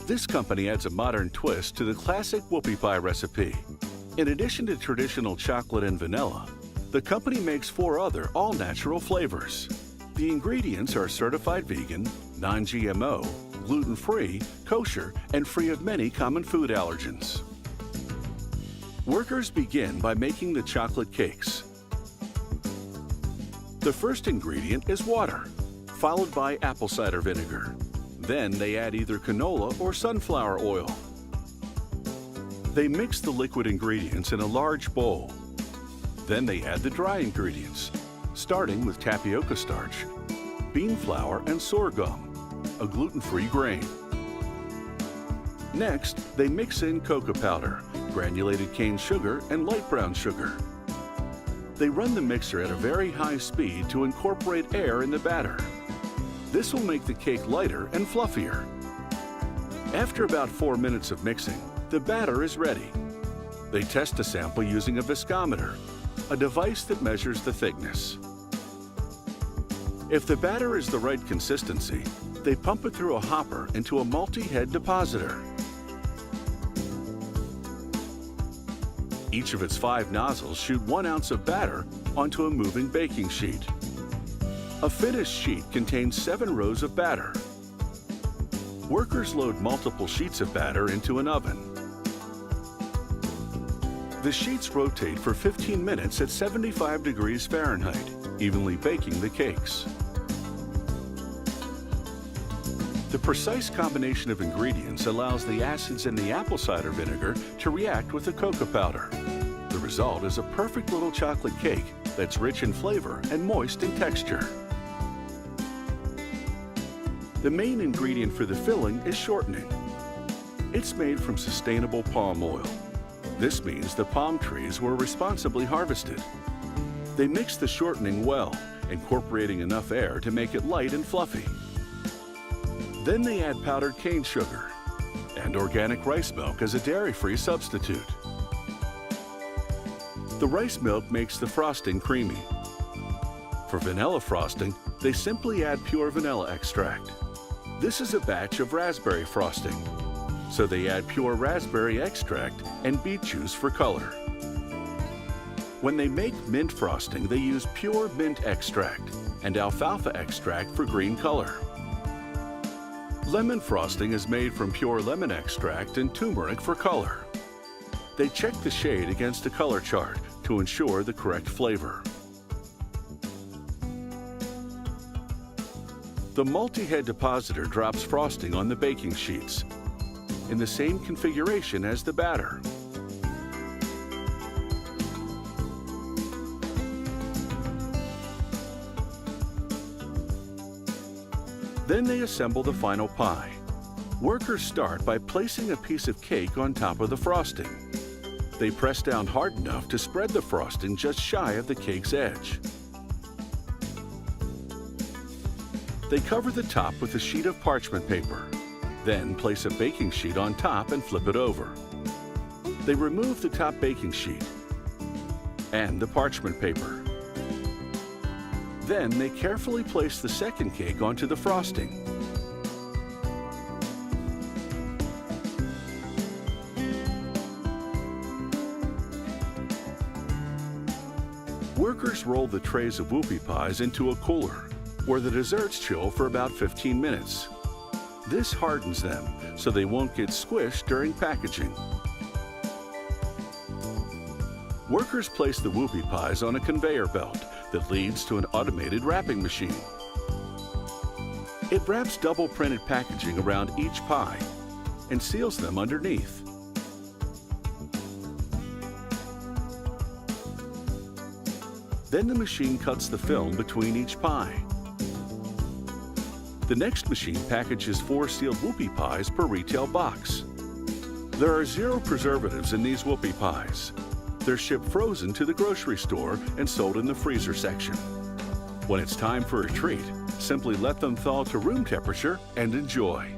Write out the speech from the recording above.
This company adds a modern twist to the classic whoopie pie recipe. In addition to traditional chocolate and vanilla, the company makes 4 other all-natural flavors. The ingredients are certified vegan, non-GMO, gluten-free, kosher, and free of many common food allergens. Workers begin by making the chocolate cakes. The first ingredient is water, followed by apple cider vinegar. Then they add either canola or sunflower oil. They mix the liquid ingredients in a large bowl. Then they add the dry ingredients, starting with tapioca starch, bean flour, and sorghum, a gluten-free grain. Next, they mix in cocoa powder, granulated cane sugar, and light brown sugar. They run the mixer at a very high speed to incorporate air in the batter. This will make the cake lighter and fluffier. After about 4 minutes of mixing, the batter is ready. They test a sample using a viscometer, a device that measures the thickness. If the batter is the right consistency, they pump it through a hopper into a multi-head depositor. Each of its 5 nozzles shoot 1 ounce of batter onto a moving baking sheet. A finished sheet contains 7 rows of batter. Workers load multiple sheets of batter into an oven. The sheets rotate for 15 minutes at 75 degrees Fahrenheit, evenly baking the cakes. The precise combination of ingredients allows the acids in the apple cider vinegar to react with the cocoa powder. The result is a perfect little chocolate cake that's rich in flavor and moist in texture. The main ingredient for the filling is shortening. It's made from sustainable palm oil. This means the palm trees were responsibly harvested. They mix the shortening well, incorporating enough air to make it light and fluffy. Then they add powdered cane sugar and organic rice milk as a dairy-free substitute. The rice milk makes the frosting creamy. For vanilla frosting, they simply add pure vanilla extract. This is a batch of raspberry frosting, so they add pure raspberry extract and beet juice for color. When they make mint frosting, they use pure mint extract and alfalfa extract for green color. Lemon frosting is made from pure lemon extract and turmeric for color. They check the shade against a color chart to ensure the correct flavor. The multi-head depositor drops frosting on the baking sheets in the same configuration as the batter. Then they assemble the final pie. Workers start by placing a piece of cake on top of the frosting. They press down hard enough to spread the frosting just shy of the cake's edge. They cover the top with a sheet of parchment paper, then place a baking sheet on top and flip it over. They remove the top baking sheet and the parchment paper. Then they carefully place the second cake onto the frosting. Workers roll the trays of whoopie pies into a cooler, where the desserts chill for about 15 minutes. This hardens them so they won't get squished during packaging. Workers place the whoopie pies on a conveyor belt that leads to an automated wrapping machine. It wraps double printed packaging around each pie and seals them underneath. Then the machine cuts the film between each pie. The next machine packages 4 sealed whoopie pies per retail box. There are 0 preservatives in these whoopie pies. They're shipped frozen to the grocery store and sold in the freezer section. When it's time for a treat, simply let them thaw to room temperature and enjoy.